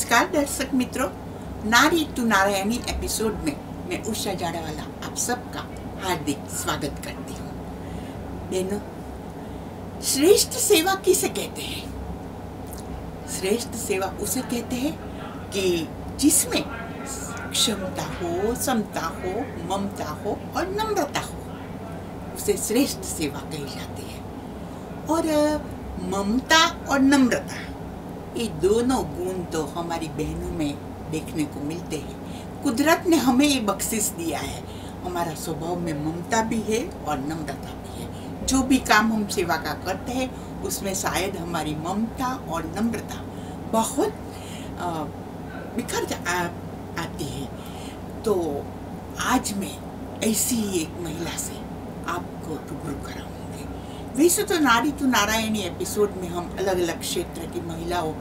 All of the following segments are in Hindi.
नमस्कार दर्शक मित्रों, नारी टू नारायणी एपिसोड में मैं उषा जाड़ावाला आप सबका हार्दिक स्वागत करती हूँ। बहनों, श्रेष्ठ सेवा किसे कहते हैं? श्रेष्ठ सेवा उसे कहते हैं कि जिसमें क्षमता हो, समता हो, ममता हो और नम्रता हो, उसे श्रेष्ठ सेवा कही जाती है। और ममता और नम्रता, ये दोनों गुण तो हमारी बहनों में देखने को मिलते हैं। कुदरत ने हमें ये बख्शिश दिया है। हमारा स्वभाव में ममता भी है और नम्रता भी है। जो भी काम हम सेवा का करते हैं उसमें शायद हमारी ममता और नम्रता बहुत बिखर आती है। तो आज मैं ऐसी ही एक महिला से आपको रूबरू कराऊंगी। वैसे तो नारी टू नारायणी एपिसोड में हम अलग अलग क्षेत्र की महिलाओं,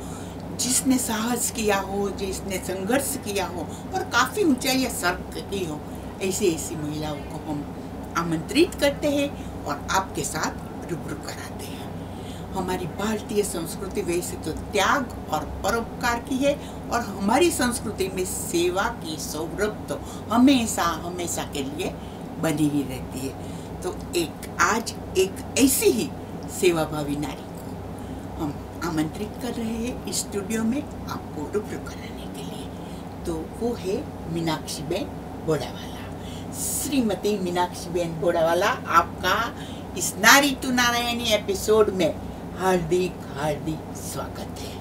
जिसने साहस किया हो, जिसने संघर्ष किया हो और काफ़ी ऊंचाइयां सर की हो, ऐसी ऐसी महिलाओं को हम आमंत्रित करते हैं और आपके साथ रूबरू कराते हैं। हमारी भारतीय संस्कृति वैसे तो त्याग और परोपकार की है और हमारी संस्कृति में सेवा की सौरभ तो हमेशा हमेशा के लिए बनी ही रहती है। तो आज एक ऐसी ही सेवाभावी नारी को हम आमंत्रित कर रहे हैं इस स्टूडियो में आपको रूबरू कराने के लिए। तो वो है मीनाक्षी बेन बोड़ावाला। श्रीमती मीनाक्षी बेन बोड़ावाला, आपका इस नारी टू नारायणी एपिसोड में हार्दिक हार्दिक स्वागत है।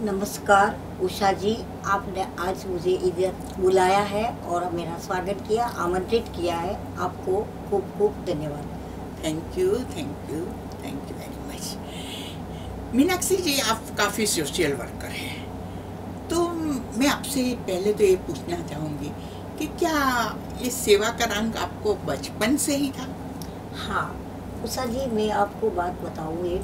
नमस्कार उषा जी, आपने आज मुझे इधर बुलाया है और मेरा स्वागत किया, आमंत्रित किया है। आपको खूब खूब धन्यवाद। Thank you very much. Meenakshi ji, आप काफ़ी सोशल वर्कर हैं, तो मैं आपसे पहले तो ये पूछना चाहूँगी कि क्या ये सेवा का रंग आपको बचपन से ही था? हाँ उषा जी, मैं आपको बात बताऊँ,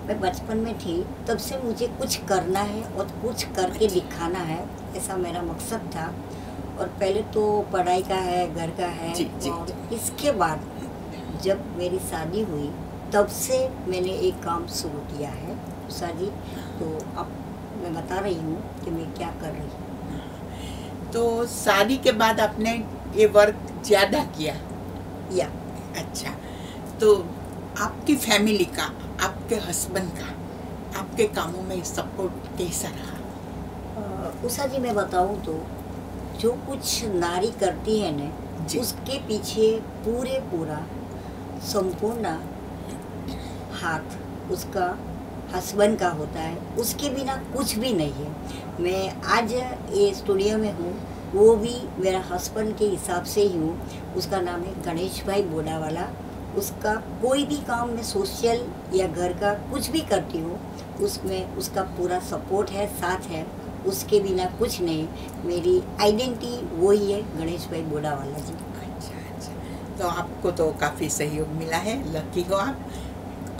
मैं बचपन में थी तब से मुझे कुछ करना है और कुछ करके दिखाना है, ऐसा मेरा मकसद था। और पहले तो पढ़ाई का है, घर का है, और इसके बाद जब मेरी शादी हुई तब से मैंने एक काम शुरू किया है उषा जी। तो अब मैं बता रही हूँ कि मैं क्या कर रही हूँ। तो शादी के बाद आपने ये वर्क ज़्यादा किया या? अच्छा, तो आपकी फैमिली का, आपके हस्बैंड का आपके कामों में सपोर्ट कैसा रहा? उषा जी, मैं बताऊँ तो जो कुछ नारी करती है ना, उसके पीछे पूरा संपूर्ण हाथ उसका हस्बैंड का होता है। उसके बिना कुछ भी नहीं है। मैं आज ये स्टूडियो में हूँ, वो भी मेरा हस्बैंड के हिसाब से ही हूँ। उसका नाम है गणेश भाई बोड़ावाला। उसका कोई भी काम में सोशल या घर का कुछ भी करती हूँ, उसमें उसका पूरा सपोर्ट है, साथ है। उसके बिना कुछ नहीं। मेरी आइडेंटिटी वही है, गणेश भाई बोड़ावाला जी। अच्छा, तो आपको तो काफ़ी सहयोग मिला है, लकी हो आप।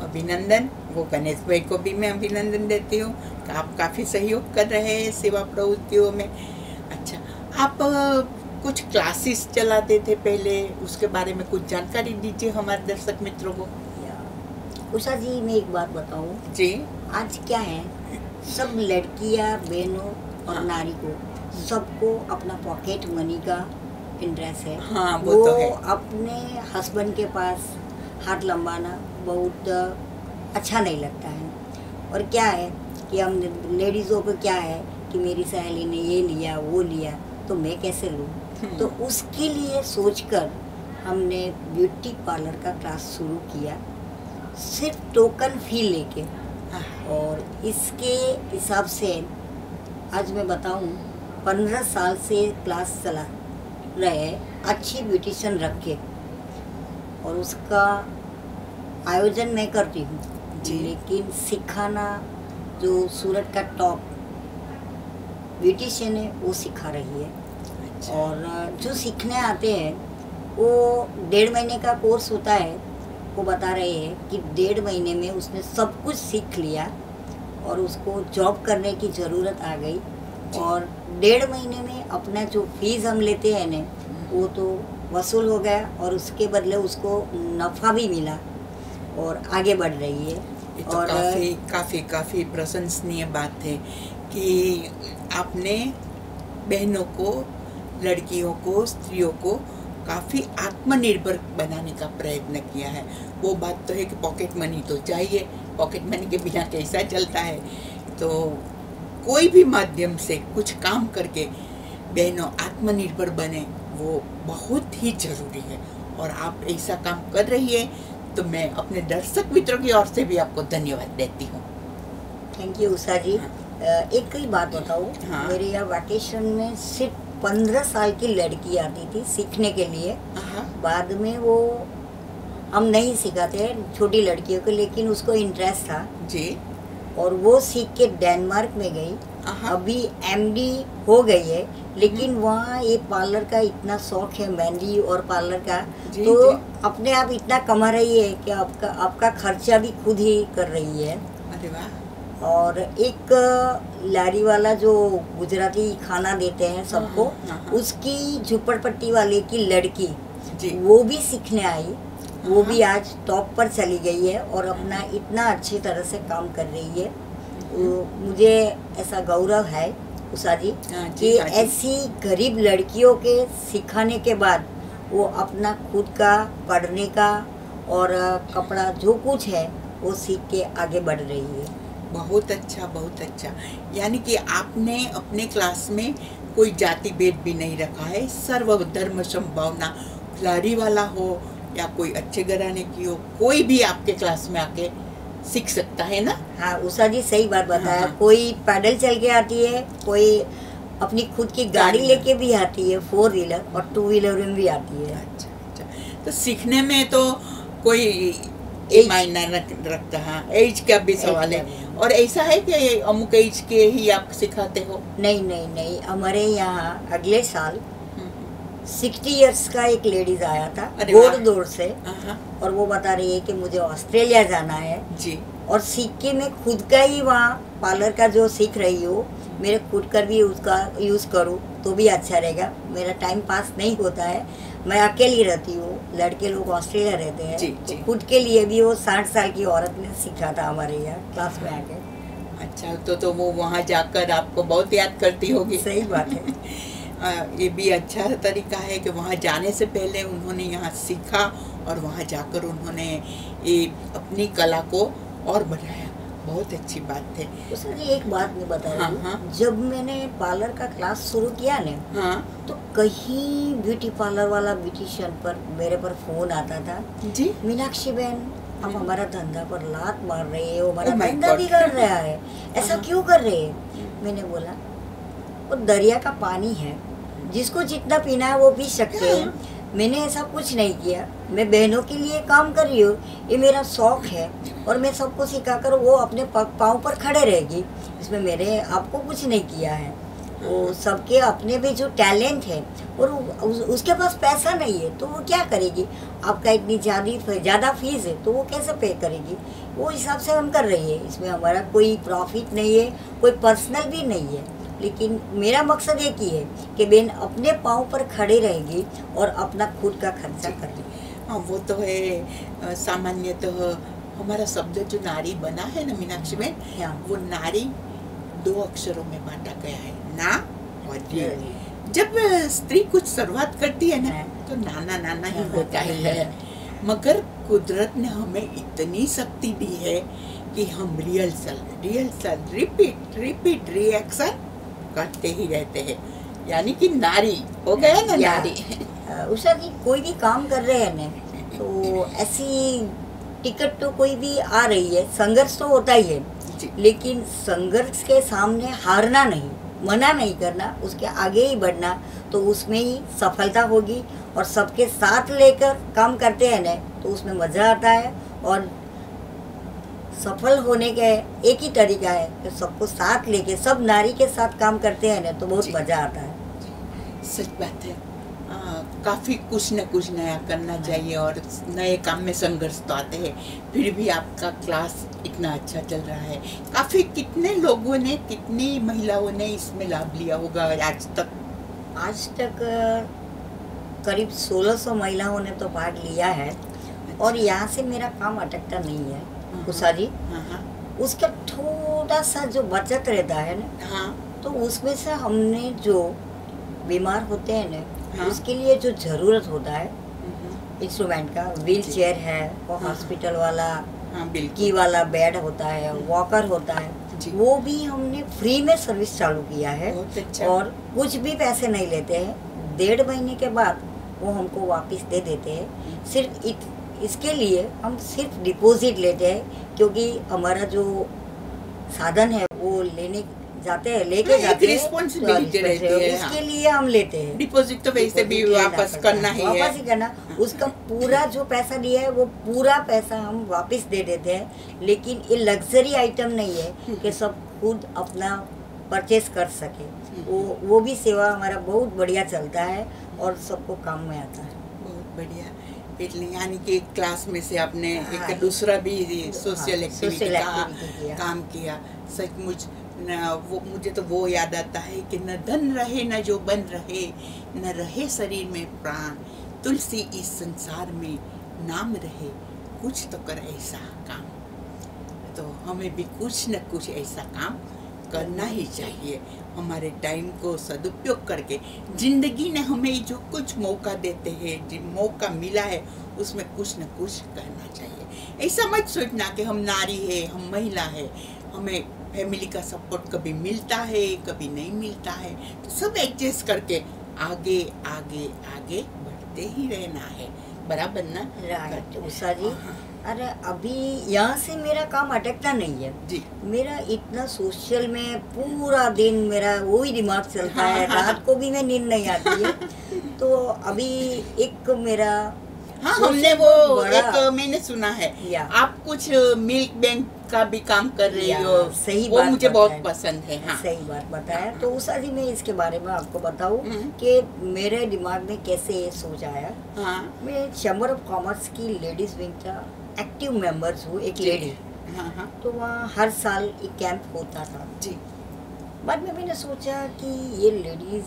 अभिनंदन। वो गणेश भाई को भी मैं अभिनंदन देती हूँ कि आप काफ़ी सहयोग कर रहे हैं सेवा प्रवृत्तियों में। अच्छा, आप कुछ क्लासेस चलाते थे पहले, उसके बारे में कुछ जानकारी दीजिए हमारे दर्शक मित्रों को। उषा जी, मैं एक बात बताऊँ जी, आज क्या है, सब लड़कियां, बहनों और नारी को सबको अपना पॉकेट मनी का इंटरेस्ट है। हाँ, वो तो है। अपने हस्बैंड के पास हाथ लंबाना बहुत अच्छा नहीं लगता है। और क्या है कि हम लेडीज़ों को क्या है कि मेरी सहेली ने ये लिया वो लिया तो मैं कैसे लूँ। तो उसके लिए सोचकर हमने ब्यूटी पार्लर का क्लास शुरू किया, सिर्फ टोकन फी लेके। और इसके हिसाब से आज मैं बताऊं, 15 साल से क्लास चला रहे, अच्छी ब्यूटिशियन रख के, और उसका आयोजन मैं करती हूँ। लेकिन सिखाना जो सूरत का टॉप ब्यूटिशियन है वो सिखा रही है। अच्छा। और जो सीखने आते हैं वो 1.5 महीने का कोर्स होता है। वो बता रहे हैं कि 1.5 महीने में उसने सब कुछ सीख लिया और उसको जॉब करने की ज़रूरत आ गई। और 1.5 महीने में अपना जो फीस हम लेते हैं ना, वो तो वसूल हो गया और उसके बदले उसको नफ़ा भी मिला और आगे बढ़ रही है। तो काफ़ी प्रशंसनीय बात है कि आपने बहनों को, लड़कियों को, स्त्रियों को काफ़ी आत्मनिर्भर बनाने का प्रयत्न किया है। वो बात तो है कि पॉकेट मनी तो चाहिए, पॉकेट मनी के बिना कैसा चलता है। तो कोई भी माध्यम से कुछ काम करके बहनों आत्मनिर्भर बने, वो बहुत ही ज़रूरी है। और आप ऐसा काम कर रही है, तो मैं अपने दर्शक मित्रों की ओर से भी आपको धन्यवाद देती हूँ। थैंक यू उषा जी। एक ही बात बताओ, हाँ। मेरे यहाँ वैकेशन में सिर्फ 15 साल की लड़की आती थी सीखने के लिए। हाँ। बाद में वो हम नहीं सिखाते छोटी लड़कियों को, लेकिन उसको इंटरेस्ट था जी। और वो सीख के डेनमार्क में गई। हाँ। अभी एमडी हो गई है, लेकिन वहाँ ये पार्लर का इतना शौक है, मेहंदी और पार्लर का, जी, तो जी। अपने आप इतना कमा रही है कि आपका खर्चा भी खुद ही कर रही है। अरे वाह। और एक लारी वाला जो गुजराती खाना देते हैं सबको, हाँ। उसकी झुपड़पट्टी वाले की लड़की जी। वो भी सीखने आई। वो हाँ। भी आज टॉप पर चली गई है और अपना इतना अच्छी तरह से काम कर रही है। मुझे ऐसा गौरव है उषा जी हाँ जी, कि हाँ जी। ऐसी गरीब लड़कियों के सिखाने के बाद वो अपना खुद का पढ़ने का और कपड़ा जो कुछ है वो सीख के आगे बढ़ रही है। बहुत अच्छा, बहुत अच्छा। यानी कि आपने अपने क्लास में कोई जाति भेद भी नहीं रखा है, सर्वधर्म संभावना, लारी वाला हो या कोई अच्छे घराने की हो, कोई भी आपके क्लास में आके सीख सकता है ना। हाँ उषा जी सही बात बताया। हाँ। कोई पैदल चल के आती है, कोई अपनी खुद की गाड़ी गाड़ी लेके भी आती है, 4 व्हीलर और 2 व्हीलर में भी आती है। अच्छा अच्छा। तो सीखने में तो कोई एज। मायना रखता है, एज का भी सवाल का है। भी। और ऐसा है कि अमुक एज के ही आप सिखाते हो? नहीं नहीं नहीं, हमारे यहाँ अगले साल 60 इयर्स का एक लेडीज आया था अरे वाह। घोड़दौड़ से, हाँ। और वो बता रही है कि मुझे ऑस्ट्रेलिया जाना है जी। और सीख के मैं खुद का ही वहाँ पार्लर का जो सीख रही हूँ, मेरे खुद कर भी उसका यूज़ करूँ तो भी अच्छा रहेगा। मेरा टाइम पास नहीं होता है, मैं अकेली रहती हूँ, लड़के लोग ऑस्ट्रेलिया रहते हैं। जी, तो जी। खुद के लिए भी वो 60 साल की औरत ने सीखा था हमारे यहाँ क्लास में आके। अच्छा, तो वो वहाँ जाकर आपको बहुत याद करती होगी। सही बात है। ये भी अच्छा तरीका है कि वहाँ जाने से पहले उन्होंने यहाँ सीखा और वहाँ जाकर उन्होंने ये अपनी कला को और बढ़ाया। बहुत अच्छी बात है। उसने जी एक बात मैं बता रही हूँ, हाँ। जब मैंने पार्लर का क्लास शुरू किया ना, हाँ तो कहीं ब्यूटी पार्लर वाला ब्यूटिशियन पर मेरे पर फोन आता था, जी। मीनाक्षी बहन आप हमारा धंधा पर लात मार रहे हो, हमारा Oh my धंधा God. बिगाड़ रहा है, ऐसा हाँ। क्यों कर रहे हैं? मैंने बोला वो दरिया का पानी है, जिसको जितना पीना है वो पी सकते हैं। मैंने ऐसा कुछ नहीं किया, मैं बहनों के लिए काम कर रही हूँ, ये मेरा शौक है और मैं सबको सिखाकर वो अपने पाँव पर खड़े रहेगी। इसमें मैंने आपको कुछ नहीं किया है। वो सबके अपने भी जो टैलेंट है और उसके पास पैसा नहीं है तो वो क्या करेगी? आपका इतनी ज़्यादा फीस है तो वो कैसे पे करेगी? वो हिसाब से हम कर रही है। इसमें हमारा कोई प्रॉफिट नहीं है, कोई पर्सनल भी नहीं है, लेकिन मेरा मकसद एक ही है कि बहन अपने पाँव पर खड़े रहेगी और अपना खुद का खर्चा करेगी। हाँ, वो तो है। सामान्यतः हमारा शब्द जो नारी बना है ना मीनाक्षी में, हाँ। वो नारी 2 अक्षरों में बांटा गया है, ना और री। जब स्त्री कुछ शुरुआत करती है ना, तो नाना नाना ही होता है, मगर कुदरत ने हमें इतनी शक्ति दी है कि हम रिहर्सल रिपीट रिएक्शन करते ही रहते हैं। यानी कि नारी हो गया ना नारी। उषा जी कोई भी काम कर रहे हैं ना, तो ऐसी टिकट तो कोई भी आ रही है, संघर्ष तो होता ही है, लेकिन संघर्ष के सामने हारना नहीं, मना नहीं करना, उसके आगे ही बढ़ना, तो उसमें ही सफलता होगी। और सबके साथ लेकर काम करते हैं ना तो उसमें मज़ा आता है। और सफल होने का एक ही तरीका है कि सबको साथ लेके सब नारी के साथ काम करते हैं ना तो बहुत मज़ा आता है। सच बात है। काफ़ी कुछ न कुछ नया करना चाहिए और नए काम में संघर्ष तो आते हैं। फिर भी आपका क्लास इतना अच्छा चल रहा है। काफ़ी कितने लोगों ने, कितनी महिलाओं ने इसमें लाभ लिया होगा आज तक? आज तक करीब 1600 महिलाओं ने तो भाग लिया है। और यहाँ से मेरा काम अटकता नहीं है उषा जी। हाँ। उसका थोड़ा सा जो बचत रहता है ना, हाँ। तो उसमें से हमने जो बीमार होते हैं ना, हाँ। उसके लिए जो ज़रूरत होता है इंस्ट्रूमेंट का, व्हील चेयर है, और हाँ। हॉस्पिटल वाला हाँ बिल्कुल की वाला बेड होता है, वॉकर होता है, जी। वो भी हमने फ्री में सर्विस चालू किया है। बहुत अच्छा। और कुछ भी पैसे नहीं लेते हैं, 1.5 महीने के बाद वो हमको वापस दे देते हैं। सिर्फ इसके लिए हम सिर्फ डिपॉजिट लेते हैं, क्योंकि हमारा जो साधन है वो लेने जाते हैं, लेके हाँ, एक जाते हैं, responsibility रहती है, उसके हाँ। लिए हम लेते हैं। डिपॉजिट तो वैसे भी डिपॉजिट लेना वापस पड़ता है, करना ही है। वापस ही करना। उसका पूरा जो पैसा दिया है वो पूरा पैसा हम वापस दे देते हैं। लेकिन ये लग्जरी आइटम नहीं है कि सब खुद अपना परचेस कर सके। वो भी सेवा हमारा बहुत बढ़िया चलता है और सबको काम में आता है। बहुत बढ़िया। એટલે यानी कि एक क्लास में से आपने हाँ, एक दूसरा भी सोशल हाँ, एक्टिविटी social का activity किया। काम किया। सचमुच वो मुझे तो वो याद आता है कि न धन रहे न जो बन रहे, न रहे शरीर में प्राण, तुलसी इस संसार में नाम रहे, कुछ तो कर ऐसा काम। तो हमें भी कुछ न कुछ ऐसा काम करना ही चाहिए। हमारे टाइम को सदुपयोग करके जिंदगी ने हमें जो कुछ मौका देते हैं, जो मौका मिला है, उसमें कुछ न कुछ करना चाहिए। ऐसा मत सोचना कि हम नारी है, हम महिला है, हमें फैमिली का सपोर्ट कभी मिलता है कभी नहीं मिलता है, तो सब एडजस्ट करके आगे आगे आगे बढ़ते ही रहना है। बराबर ना? राइट उषा जी। हाँ। अरे अभी यहाँ से मेरा काम अटकता नहीं है जी। मेरा इतना सोशल में पूरा दिन मेरा वही दिमाग चलता है। हाँ। रात को भी मैं नींद नहीं आती है। तो अभी एक मेरा हाँ, सोशल हमने वो बड़ा- एक मैंने सुना है, या। आप कुछ मिल्क बैंक का भी काम कर रही या, हो। सही वो बात मुझे बहुत बताया। पसंद है। हाँ। सही बात बताया। तो उषा जी मैं इसके बारे में आपको बताऊं हम्म। कि मेरे दिमाग में कैसे ये सोच आया। हाँ। मैं चैम्बर ऑफ कॉमर्स की लेडीज विंग का एक्टिव मेंबर्स हूँ, एक लेडी। हाँ हाँ तो वहाँ हर साल एक कैंप होता था। जी। बाद में मैंने सोचा कि ये लेडीज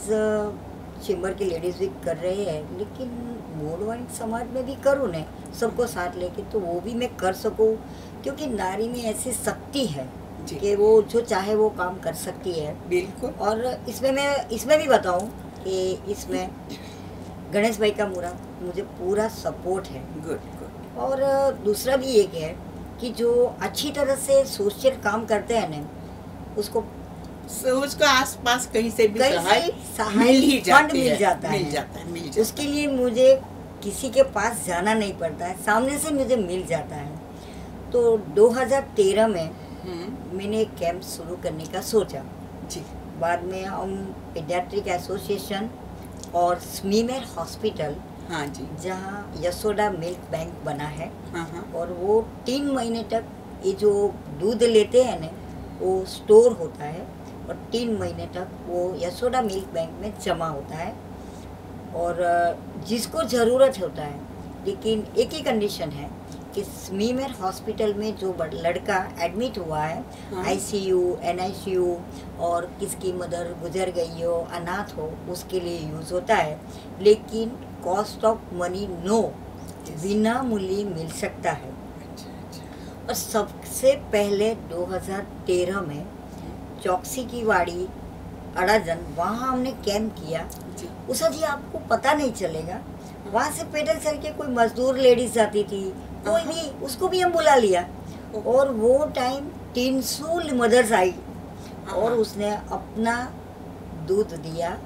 चैम्बर की लेडीज वीक कर रहे हैं, लेकिन मोड़वाइन समाज में भी करूँ न, सबको साथ लेके, तो वो भी मैं कर सकूँ, क्योंकि नारी में ऐसी शक्ति है जी। कि वो जो चाहे वो काम कर सकती है। बिल्कुल। और इसमें भी बताऊं कि इसमें गणेश भाई का मुझे पूरा सपोर्ट है। Good good. और दूसरा भी एक है कि जो अच्छी तरह से सोशल काम करते हैं ना, उसको उसको आसपास कहीं से भी कहीं सहाय मिल ही फंड जाती मिल है। जाता मिल है। जाता है, मिल जाता उसके लिए मुझे किसी के पास जाना नहीं पड़ता है, सामने से मुझे मिल जाता है। तो 2013 में है। मैंने एक कैंप शुरू करने का सोचा। जी। बाद में हम पीडियाट्रिक एसोसिएशन और स्मीमेर हॉस्पिटल, हाँ जी। जहाँ यशोदा मिल्क बैंक बना है, हाँ हाँ और वो 3 महीने तक ये जो दूध लेते हैं ना, वो स्टोर होता है और 3 महीने तक वो यशोदा मिल्क बैंक में जमा होता है। और जिसको ज़रूरत होता है, लेकिन एक ही कंडीशन है कि स्मीमेर हॉस्पिटल में जो लड़का एडमिट हुआ है, हाँ। आईसीयू, एनआईसीयू, और किसकी मदर गुजर गई हो, अनाथ हो, उसके लिए यूज़ होता है। लेकिन कॉस्ट ऑफ मनी नो, बिना मूल्य मिल सकता है। अच्छा अच्छा। और सबसे पहले 2013 में चौकसी की वाड़ी अड़ाजन, वहाँ हमने कैंप किया। जी। उषा जी आपको पता नहीं चलेगा, वहाँ से पैदल चल के कोई मजदूर लेडीज जाती थी, कोई भी, उसको भी हम बुला लिया। और वो टाइम 300 मदर्स आई और उसने अपना दूध दिया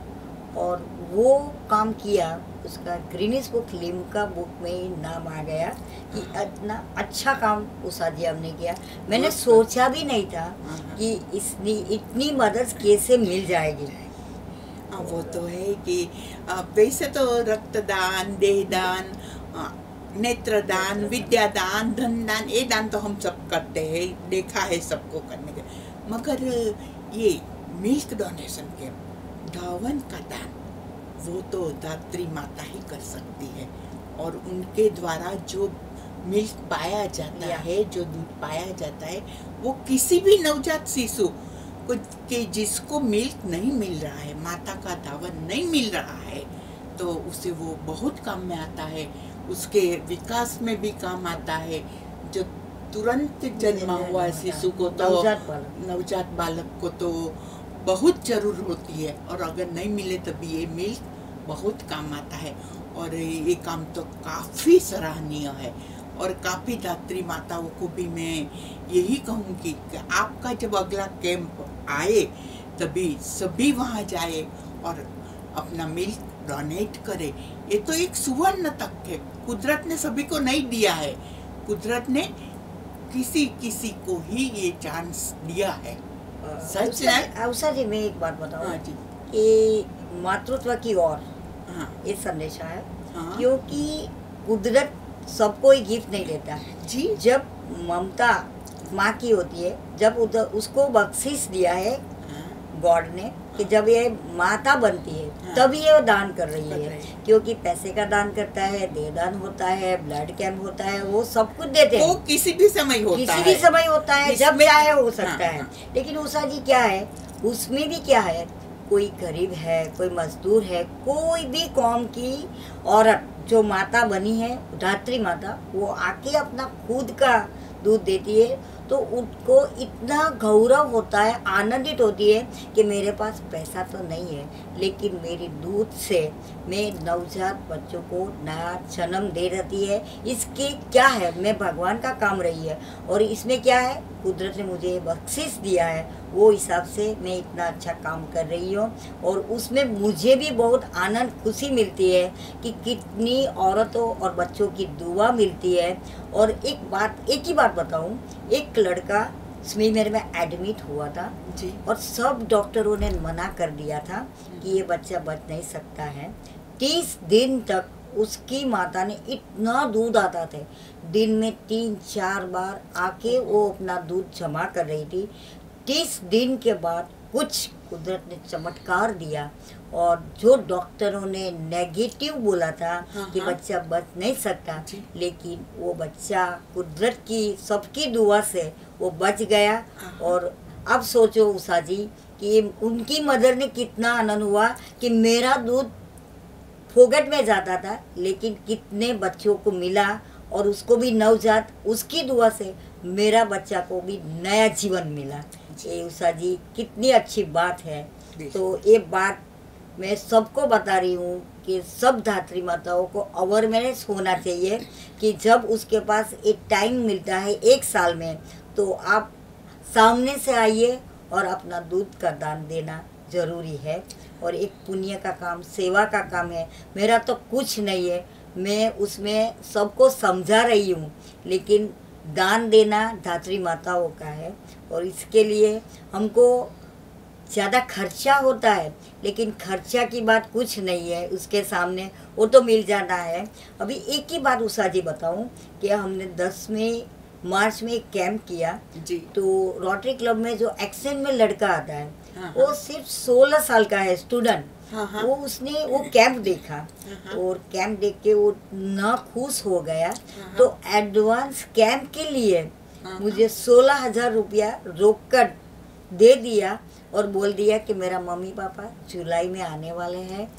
और वो काम किया। उसका ग्रीनिस बुक लिम्का बुक में नाम आ गया कि इतना अच्छा काम उषा जी हमने किया। मैंने सोचा भी नहीं था कि इतनी मदद कैसे मिल जाएगी। वो तो है कि वैसे तो रक्तदान, देहदान, नेत्रदान, विद्यादान, धनदान, ये दान तो हम सब करते हैं, देखा है सबको करने के। मगर ये मिल्क डोनेशन के धावन का दान, वो तो दात्री माता ही कर सकती है। और उनके द्वारा जो मिल्क पाया जाता है, जो दूध पाया जाता है, वो किसी भी नवजात शिशु को कि जिसको मिल्क नहीं मिल रहा है, माता का धावन नहीं मिल रहा है, तो उसे वो बहुत काम में आता है। उसके विकास में भी काम आता है। जो तुरंत जन्मा हुआ शिशु को तो, नवजात बालक को तो बहुत ज़रूर होती है, और अगर नहीं मिले तभी ये मिल्क बहुत काम आता है। और ये काम तो काफ़ी सराहनीय है, और काफ़ी धात्री माताओं को भी मैं यही कहूँगी कि आपका जब अगला कैंप आए तभी सभी वहाँ जाए और अपना मिल्क डोनेट करे। ये तो एक सुवर्ण तक है, कुदरत ने सभी को नहीं दिया है, कुदरत ने किसी किसी को ही ये चांस दिया है। सच है। उषा जी, मैं एक बात बताऊं। हाँ जी। कि मातृत्व की ओर हाँ ये संदेश है। हाँ क्योंकि कुदरत सबको ही गिफ्ट नहीं देता जी। जब ममता माँ की होती है, जब उसको बख्शिश दिया है गॉड ने कि जब ये माता बनती है तभी ये दान कर रही है। क्योंकि पैसे का दान करता है, देह दान होता है, ब्लड कैंप होता है, वो सब कुछ देते हैं। वो किसी भी समय होता है, किसी भी समय होता है, जब चाहे हो सकता है। हाँ। लेकिन उषा जी क्या है, उसमें भी क्या है, कोई गरीब है, कोई मजदूर है, कोई भी कौम की औरत जो माता बनी है, धात्री माता, वो आके अपना खुद का दूध देती है, तो उनको इतना गौरव होता है, आनंदित होती है कि मेरे पास पैसा तो नहीं है, लेकिन मेरी दूध से मैं नवजात बच्चों को नया जन्म दे रहती है। इसके क्या है, मैं भगवान का काम रही है, और इसमें क्या है, कुदरत ने मुझे बख्शिश दिया है, वो हिसाब से मैं इतना अच्छा काम कर रही हूँ। और उसमें मुझे भी बहुत आनंद, खुशी मिलती है कि कितनी औरतों और बच्चों की दुआ मिलती है। और एक ही बात बताऊँ, एक लड़का स्मीमेर में एडमिट हुआ था जी। और सब डॉक्टरों ने मना कर दिया था कि ये बच्चा बच नहीं सकता है। 30 दिन तक उसकी माता ने इतना दूध आता थे, दिन में 3-4 बार आके वो अपना दूध जमा कर रही थी। 30 दिन के बाद कुछ कुदरत ने चमत्कार दिया, और जो डॉक्टरों ने नेगेटिव बोला था कि बच्चा बच नहीं सकता, लेकिन वो बच्चा कुदरत की सबकी दुआ से वो बच गया। और अब सोचो उषा जी कि उनकी मदर ने कितना आनंद हुआ कि मेरा दूध फोगट में जाता था, लेकिन कितने बच्चों को मिला, और उसको भी नवजात, उसकी दुआ से मेरा बच्चा को भी नया जीवन मिला। ये उषा जी कितनी अच्छी बात है। तो ये बात मैं सबको बता रही हूँ कि सब धात्री माताओं को अवेयरनेस होना चाहिए कि जब उसके पास एक टाइम मिलता है 1 साल में, तो आप सामने से आइए और अपना दूध का दान देना जरूरी है। और एक पुण्य का काम, सेवा का काम है। मेरा तो कुछ नहीं है, मैं उसमें सबको समझा रही हूँ, लेकिन दान देना धात्री माताओं का है। और इसके लिए हमको ज़्यादा खर्चा होता है, लेकिन खर्चा की बात कुछ नहीं है उसके सामने, वो तो मिल जाना है। अभी एक ही बात उषा जी बताऊँ कि हमने 10वें मार्च में एक कैंप किया जी। तो रोटरी क्लब में जो एक्सेंट में लड़का आता है, वो सिर्फ 16 साल का है, स्टूडेंट। वो उसने वो कैंप देखा, और कैंप देख के वो ना खुश हो गया। तो एडवांस कैंप के लिए मुझे 16,000 रुपया रोक कर दे दिया, और बोल दिया कि मेरा मम्मी पापा जुलाई में आने वाले हैं,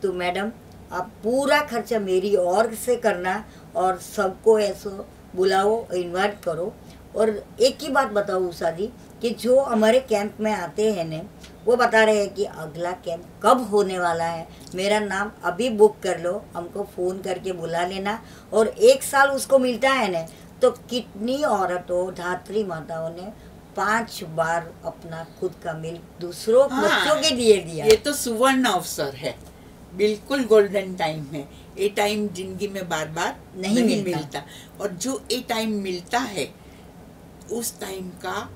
तो मैडम आप पूरा खर्चा मेरी ओर से करना, और सबको ऐसा बुलाओ, इन्वाइट करो। और एक ही बात बताओ उषा जी कि जो हमारे कैंप में आते हैं ने, वो बता रहे हैं कि अगला कैंप कब होने वाला है, मेरा नाम अभी बुक कर लो, हमको फ़ोन करके बुला लेना। और 1 साल उसको मिलता है ना, तो कितनी औरतों, धात्री माताओं ने 5 बार अपना खुद का मिल्क दूसरों बच्चों के लिए दिया। ये तो सुवर्ण अवसर है, बिल्कुल गोल्डन टाइम है। ये टाइम जिंदगी में बार बार नहीं मिलता। और जो ये टाइम मिलता है, उस टाइम का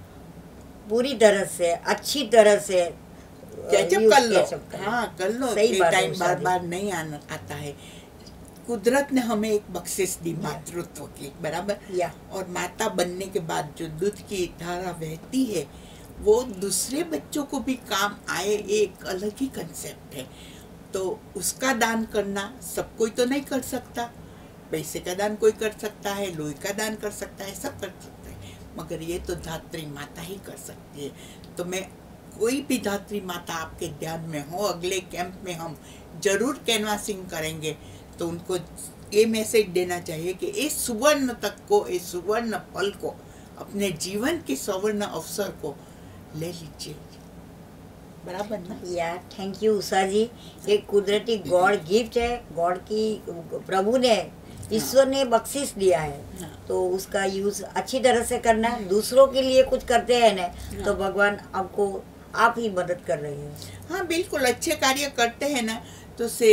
पूरी तरह से, अच्छी तरह से कर लो। हाँ, कर लो। ये टाइम बार बार नहीं आता है। कुदरत ने हमें एक बख्शिश दी मातृत्व की, बराबर। और माता बनने के बाद जो दूध की धारा बहती है, वो दूसरे बच्चों को भी काम आए, एक अलग ही कंसेप्ट है। तो उसका दान करना सब कोई तो नहीं कर सकता। पैसे का दान कोई कर सकता है, लोही का दान कर सकता है, सब कर सकता है, मगर ये तो धात्री माता ही कर सकती है। तो मैं कोई भी धात्री माता आपके ध्यान में हो, अगले कैंप में हम जरूर कैनवासिंग करेंगे, तो उनको ये मैसेज देना चाहिए कि इस सुवर्ण तक को, इस सुवर्ण पल को, अपने जीवन के सुवर्ण अवसर को ले लीजिए। बराबर ना? या थैंक यू उषा जी। ये कुदरती गॉड गिफ्ट है, गॉड की, प्रभु ने, ईश्वर ने बख्शिश दिया है। हाँ। तो उसका यूज अच्छी तरह से करना है। दूसरों के लिए कुछ करते हैं ना, तो भगवान आपको आप ही मदद कर रहे हैं। हाँ बिल्कुल, अच्छे कार्य करते हैं ना तो से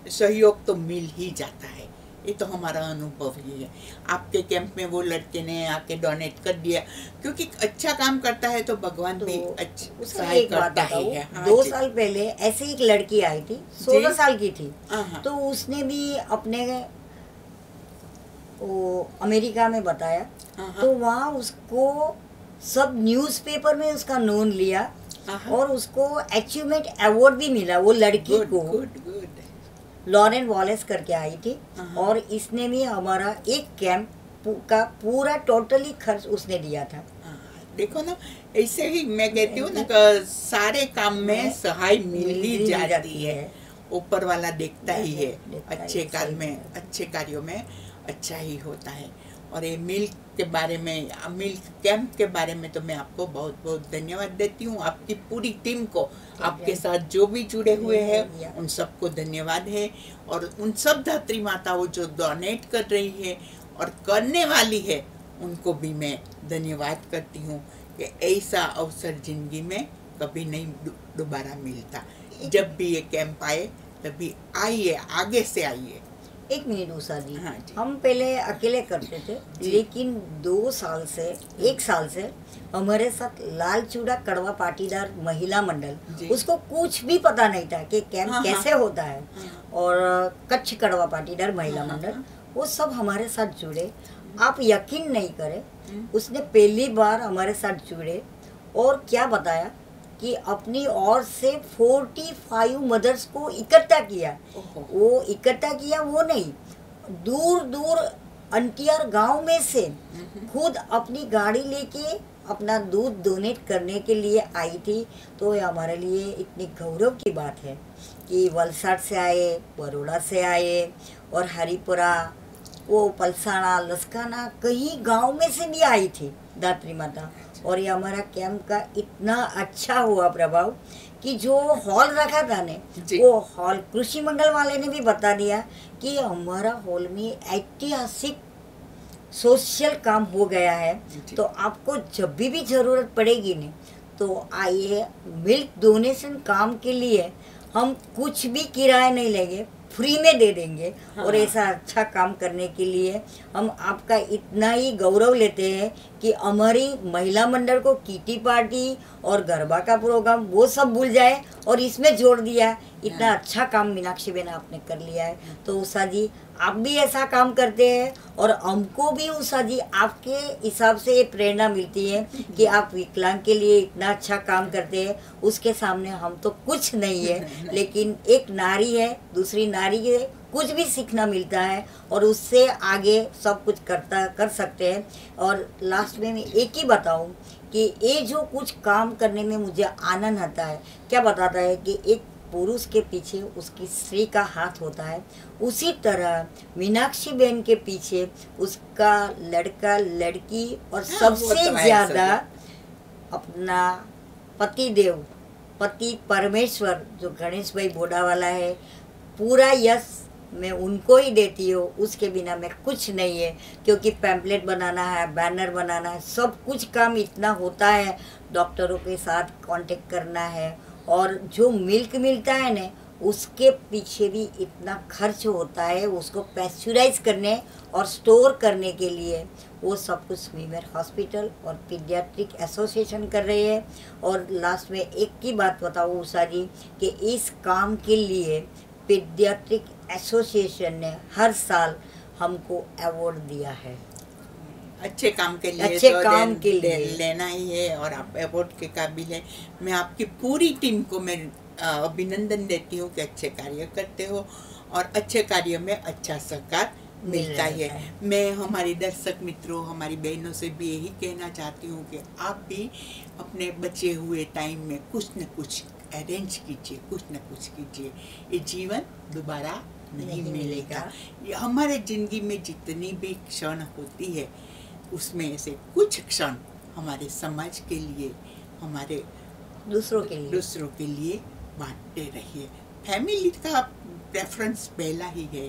सहयोग तो मिल ही जाता है। ये तो हमारा अनुभव ही है। आपके कैंप में वो लड़के ने आके डोनेट कर दिया, क्योंकि अच्छा काम करता है तो भगवान तो भी उसमें सहाय एक बात करता ही बताऊं, है। हाँ 2 जी। साल पहले ऐसे एक लड़की आई थी, 16 साल की थी। हाँ। तो उसने भी अपने वो अमेरिका में बताया। हाँ। तो वहाँ उसको सब न्यूज़पेपर में उसका नाम लिया हाँ। और उसको अचीवमेंट अवार्ड भी मिला। वो लड़की गुड को गुड गुड। लॉरेन वॉलेस करके आई थी हाँ। और इसने भी हमारा एक कैंप का पूरा टोटली खर्च उसने दिया था। हाँ, देखो ना, ऐसे ही मैं कहती हूँ ना कि सारे काम में सहाय मिल ही जाती है। ऊपर वाला देखता ही है, अच्छे कार्य में, अच्छे कार्यों में अच्छा ही होता है। और ये मिल्क के बारे में, मिल्क कैंप के बारे में तो मैं आपको बहुत बहुत धन्यवाद देती हूँ। आपकी पूरी टीम को, आपके साथ जो भी जुड़े हुए हैं उन सबको धन्यवाद है। और उन सब धरती माताओं जो डोनेट कर रही है और करने वाली है, उनको भी मैं धन्यवाद करती हूँ कि ऐसा अवसर जिंदगी में कभी नहीं दोबारा मिलता। जब भी ये कैंप आए तभी आइए, आगे से आइए। 1 मिनट उषा जी, हाँ जी। हम पहले अकेले करते थे, लेकिन 2 साल से, 1 साल से हमारे साथ लाल चूड़ा कड़वा पाटीदार महिला मंडल, उसको कुछ भी पता नहीं था कि कैंप कैसे होता है। और कच्छ कड़वा पाटीदार महिला मंडल, वो सब हमारे साथ जुड़े। आप यकीन नहीं करें, उसने पहली बार हमारे साथ जुड़े और क्या बताया कि अपनी ओर से 45 मदर्स को इकट्ठा किया। वो इकट्ठा किया वो नहीं, दूर दूर अंटियार गांव में से खुद अपनी गाड़ी लेके अपना दूध डोनेट करने के लिए आई थी। तो ये हमारे लिए इतनी गौरव की बात है कि वलसाड से आए, बड़ौदा से आए और हरिपुरा, वो पलसाना, लसकाना, कहीं गांव में से भी आई थी दात्री माता। और ये हमारा कैंप का इतना अच्छा हुआ प्रभाव कि जो हॉल रखा था ने, वो हॉल कृषि मंडल वाले ने भी बता दिया कि हमारा हॉल में ऐतिहासिक सोशल काम हो गया है। तो आपको जब भी जरूरत पड़ेगी ने, तो आइए। मिल्क डोनेशन काम के लिए हम कुछ भी किराया नहीं लेंगे, फ्री में दे देंगे। और ऐसा अच्छा काम करने के लिए हम आपका इतना ही गौरव लेते हैं कि हमारी महिला मंडल को किटी पार्टी और गरबा का प्रोग्राम वो सब भूल जाए और इसमें जोड़ दिया। इतना अच्छा काम मीनाक्षी बहन आपने कर लिया है। तो उषा जी, आप भी ऐसा काम करते हैं और हमको भी उषा जी आपके हिसाब से ये प्रेरणा मिलती है कि आप विकलांग के लिए इतना अच्छा काम करते हैं। उसके सामने हम तो कुछ नहीं है, लेकिन एक नारी है, दूसरी नारी है, कुछ भी सीखना मिलता है और उससे आगे सब कुछ कर सकते हैं। और लास्ट में मैं एक ही बताऊं कि ये जो कुछ काम करने में मुझे आनंद आता है, क्या बताता है कि एक पुरुष के पीछे उसकी स्त्री का हाथ होता है, उसी तरह मीनाक्षी बहन के पीछे उसका लड़का, लड़की और सबसे ज्यादा अपना पति देव, पति परमेश्वर जो गणेश भाई बोडा वाला है, पूरा यश मैं उनको ही देती हूँ। उसके बिना मैं कुछ नहीं है, क्योंकि पैम्पलेट बनाना है, बैनर बनाना है, सब कुछ काम इतना होता है, डॉक्टरों के साथ कांटेक्ट करना है। और जो मिल्क मिलता है ना, उसके पीछे भी इतना खर्च होता है, उसको पैस्चराइज करने और स्टोर करने के लिए। वो सब कुछ वीमेर हॉस्पिटल और पीडियाट्रिक एसोसिएशन कर रहे हैं। और लास्ट में एक ही बात बताऊँ उषा जी कि इस काम के लिए पीडियाट्रिक एसोसिएशन ने हर साल हमको अवार्ड दिया है। अच्छे काम के लिए, अच्छे तो काम के लिए लेना ही है और आप अवार्ड के काबिल है। मैं आपकी पूरी टीम को मैं अभिनंदन देती हूँ कि अच्छे कार्य करते हो और अच्छे कार्य में अच्छा सहकार मिलता है। मैं हमारी दर्शक मित्रों, हमारी बहनों से भी यही कहना चाहती हूँ कि आप भी अपने बचे हुए टाइम में कुछ न कुछ अरेंज कीजिए, कुछ न कुछ कीजिए। ये जीवन दोबारा नहीं मिलेगा। ये हमारे जिंदगी में जितनी भी क्षण होती है, उसमें से कुछ क्षण हमारे समाज के लिए, हमारे दूसरों के लिए बांटते रहिए। फैमिली का प्रेफरेंस पहला ही है,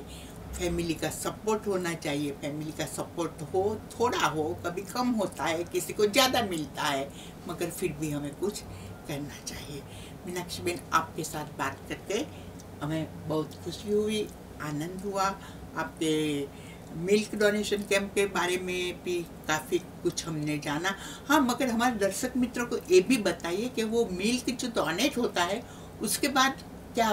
फैमिली का सपोर्ट होना चाहिए। फैमिली का सपोर्ट हो, थोड़ा हो, कभी कम होता है, किसी को ज़्यादा मिलता है, मगर फिर भी हमें कुछ करना चाहिए। मीनाक्षी बहन, आपके साथ बात करके हमें बहुत खुशी हुई, आनंद हुआ। आपके मिल्क डोनेशन कैंप के बारे में भी काफ़ी कुछ हमने जाना। हाँ, मगर हमारे दर्शक मित्रों को ये भी बताइए कि वो मिल्क जो डोनेट होता है उसके बाद क्या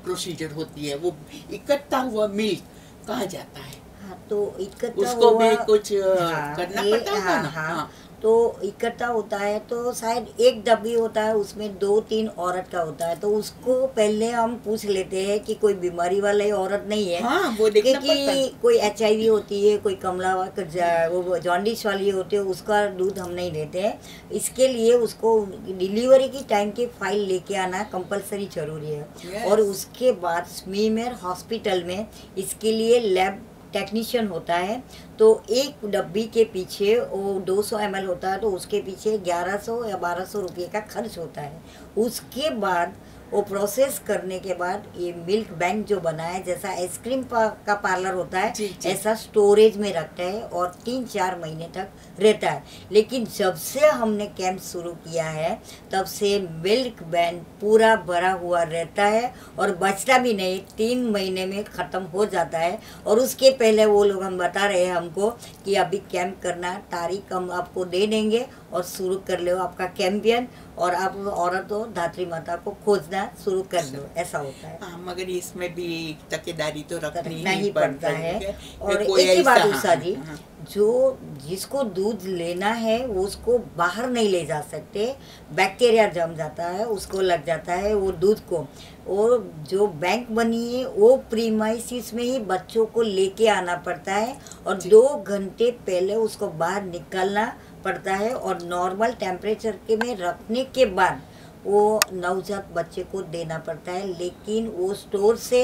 प्रोसीजर होती है, वो इकट्ठा हुआ मिल्क कहाँ जाता है? हाँ, तो इकट्ठा उसको हुआ भी कुछ हाँ, करना ये पड़ता है ना? हाँ, तो इकट्ठा होता है तो शायद एक डब्बी होता है, उसमें 2-3 औरत का होता है, तो उसको पहले हम पूछ लेते हैं कि कोई बीमारी वाली औरत नहीं है। हाँ, वो देखना पड़ता है। क्योंकि कोई HIV होती है, कोई कमला वो जॉन्डिस वाली होती है, उसका दूध हम नहीं देते हैं। इसके लिए उसको डिलीवरी की टाइम की फाइल लेके आना कंपलसरी जरूरी है। Yes. और उसके बाद स्मीमेर हॉस्पिटल में इसके लिए लैब टेक्नीशियन होता है, तो एक डब्बी के पीछे वो 200 ml होता है, तो उसके पीछे 1100 या 1200 रुपये का खर्च होता है। उसके बाद वो प्रोसेस करने के बाद ये मिल्क बैंक जो बना है, जैसा आइसक्रीम का पार्लर होता है, जी, जी। ऐसा स्टोरेज में रखता है और 3-4 महीने तक रहता है। लेकिन जब से हमने कैंप शुरू किया है तब से मिल्क बैंक पूरा भरा हुआ रहता है और बचता भी नहीं, 3 महीने में ख़त्म हो जाता है। और उसके पहले वो लोग हम बता रहे हैं हमको कि अभी कैंप करना, तारीख हम आपको दे देंगे और शुरू कर लो आपका कैंपियन, और आप औरत हो धात्री माता को खोजना शुरू कर दो, ऐसा होता है। हाँ, मगर इसमें भी तकेदारी तो रखनी नहीं ही पड़ता रही है। और कोई एक ही बात ऐसा- उषा जी, हाँ, जो जिसको दूध लेना है वो उसको बाहर नहीं ले जा सकते, बैक्टीरिया जम जाता है, उसको लग जाता है वो दूध को। और जो बैंक बनी है वो प्रीमाइसिस में ही बच्चों को लेके आना पड़ता है और 2 घंटे पहले उसको बाहर निकालना पड़ता है और नॉर्मल टेम्परेचर के में रखने के बाद वो नवजात बच्चे को देना पड़ता है। लेकिन वो स्टोर से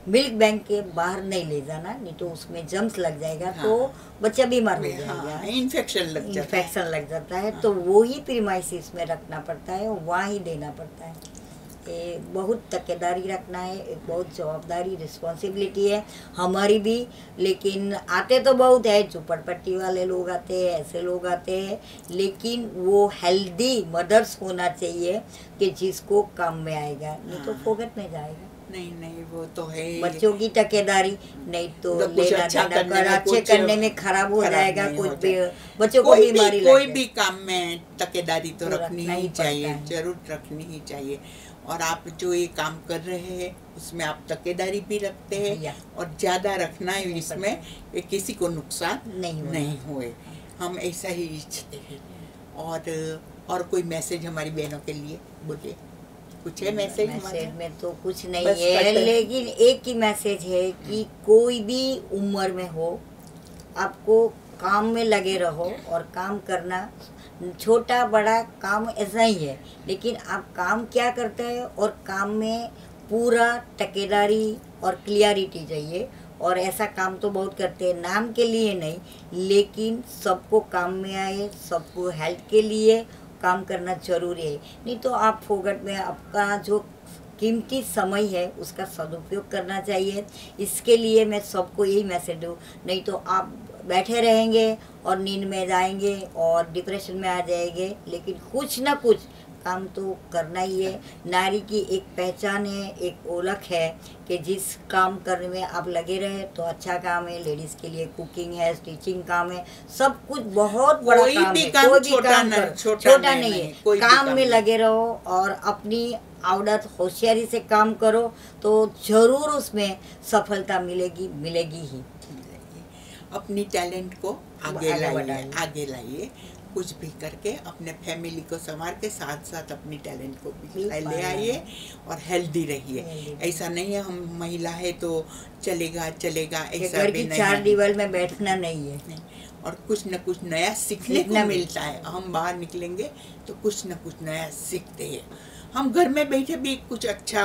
मिल्क बैंक के बाहर नहीं ले जाना, नहीं तो उसमें जम्स लग जाएगा। हाँ। तो बच्चा बीमार हो जाएगा, हाँ, इन्फेक्शन लग जाता है। इन्फेक्शन लग जाता है। तो वो ही प्रीमाइसिस में रखना पड़ता है, वहाँ ही देना पड़ता है। ये बहुत तकेदारी रखना है, एक बहुत जवाबदारी रिस्पॉन्सिबिलिटी है हमारी भी। लेकिन आते तो बहुत है, झुपड़पट्टी वाले लोग आते हैं, ऐसे लोग आते हैं, लेकिन वो हेल्दी मदर्स होना चाहिए कि जिसको काम में आएगा, नहीं तो हाँ। फोकट में जाएगा। नहीं, वो तो है ही। बच्चों की तकेदारी, नहीं तो तो कुछ लेना अच्छा देना करने में अच्छे कुछ करने में खराब हो जाएगा, नहीं कुछ हो भी जाए। बच्चों को कोई बीमारी भी लग कोई जाए। भी काम में तकेदारी तो तो रखनी रखना ही ही चाहिए, पड़ता है। जरूर रखनी ही चाहिए। और आप जो ये काम कर रहे हैं उसमें आप तकेदारी भी रखते हैं या। और ज़्यादा रखना है नहीं इसमें कि किसी को नुकसान नहीं होना। नहीं हुए, हम ऐसा ही इच्छते हैं। और कोई मैसेज हमारी बहनों के लिए बोलिए, कुछ है मैसेज? मैसेज में तो कुछ नहीं बस है, बटन। लेकिन एक ही मैसेज है कि कोई भी उम्र में हो, आपको काम में लगे रहो और काम करना, छोटा बड़ा काम ऐसा ही है, लेकिन आप काम क्या करते हैं और काम में पूरा टकेदारी और क्लियरिटी चाहिए। और ऐसा काम तो बहुत करते हैं, नाम के लिए नहीं, लेकिन सबको काम में आए, सबको हेल्थ के लिए काम करना जरूरी है। नहीं तो आप फोकट में आपका जो कीमती समय है उसका सदुपयोग करना चाहिए। इसके लिए मैं सबको यही मैसेज दूँ, नहीं तो आप बैठे रहेंगे और नींद में जाएंगे और डिप्रेशन में आ जाएंगे। लेकिन कुछ ना कुछ काम तो करना ही है। नारी की एक पहचान है, एक ओळख है कि जिस काम करने में आप लगे रहे तो अच्छा काम है। लेडीज़ के लिए कुकिंग है, स्टिचिंग काम है, सब कुछ बहुत बड़ा कोई काम भी है। काम कोई भी छोटा काम न- करो, छोटा छोटा नहीं, नहीं है। कोई भी काम काम में नहीं। लगे रहो और अपनी आवड़त होशियारी से काम करो तो जरूर उसमें सफलता मिलेगी, मिलेगी ही। अपनी टैलेंट को आगे आगे लाइए, बढ़ाइए। आगे लाइए। कुछ भी करके अपने फैमिली को संवार के साथ साथ अपनी टैलेंट को भी भी ले पाया। आइए और हेल्दी रहिए। हेल्दी ऐसा नहीं है हम महिला है तो चलेगा कि ऐसा घर भी की नहीं 4 है। दीवार में बैठना नहीं है। नहीं। और कुछ न कुछ नया सीखने सीखना को मिलता मिलता है। हम बाहर निकलेंगे तो कुछ न कुछ नया सीखते हैं। हम घर में बैठे भी कुछ अच्छा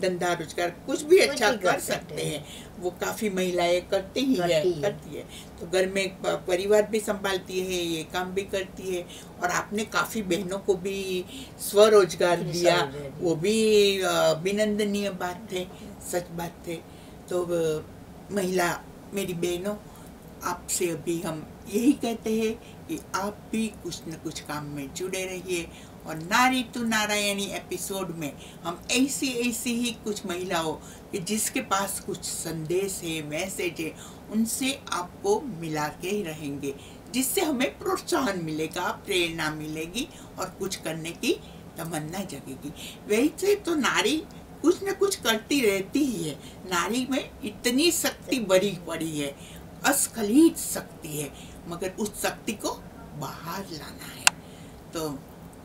धंधा रोजगार कुछ भी कुछ अच्छा भी कर सकते हैं। वो काफी महिलाएं करती है। तो घर में परिवार भी संभालती है, ये काम भी करती है। और आपने काफी बहनों को भी स्वरोजगार दिया, वो भी अभिनंदनीय बात है, सच बात है। तो महिला मेरी बहनों, आपसे अभी हम यही कहते हैं कि आप भी कुछ न कुछ काम में जुड़े रहिए। और नारी तू नारायणी एपिसोड में हम ऐसी ही कुछ महिलाओं कि जिसके पास कुछ संदेश है, मैसेज है, उनसे आपको मिला के ही रहेंगे, जिससे हमें प्रोत्साहन मिलेगा, प्रेरणा मिलेगी और कुछ करने की तमन्ना जगेगी। वैसे तो नारी कुछ न कुछ करती रहती ही है। नारी में इतनी शक्ति भरी पड़ी है, अस्खलित शक्ति है, मगर उस शक्ति को बाहर लाना है। तो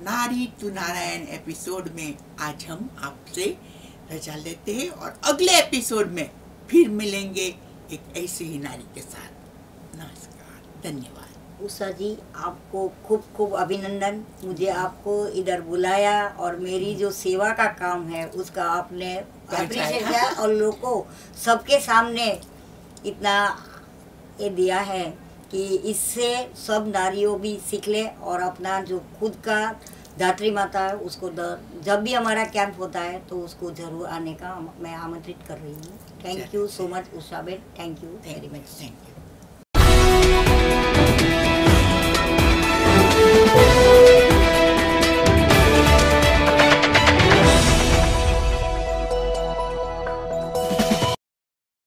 नारी तू नारायण एपिसोड में आज हम आपसे रजा लेते हैं और अगले एपिसोड में फिर मिलेंगे एक ऐसी ही नारी के साथ। नमस्कार, धन्यवाद। उषा जी, आपको खूब खूब अभिनंदन। मुझे आपको इधर बुलाया और मेरी जो सेवा का काम है उसका आपने अप्रिशिएट किया और लोगों को सबके सामने इतना ये दिया है कि इससे सब नारियों भी सीख ले और अपना जो खुद का धात्री माता है उसको जब भी हमारा कैंप होता है तो उसको जरूर आने का मैं आमंत्रित कर रही हूँ। Thank you so much Usha Ben, thank you very much.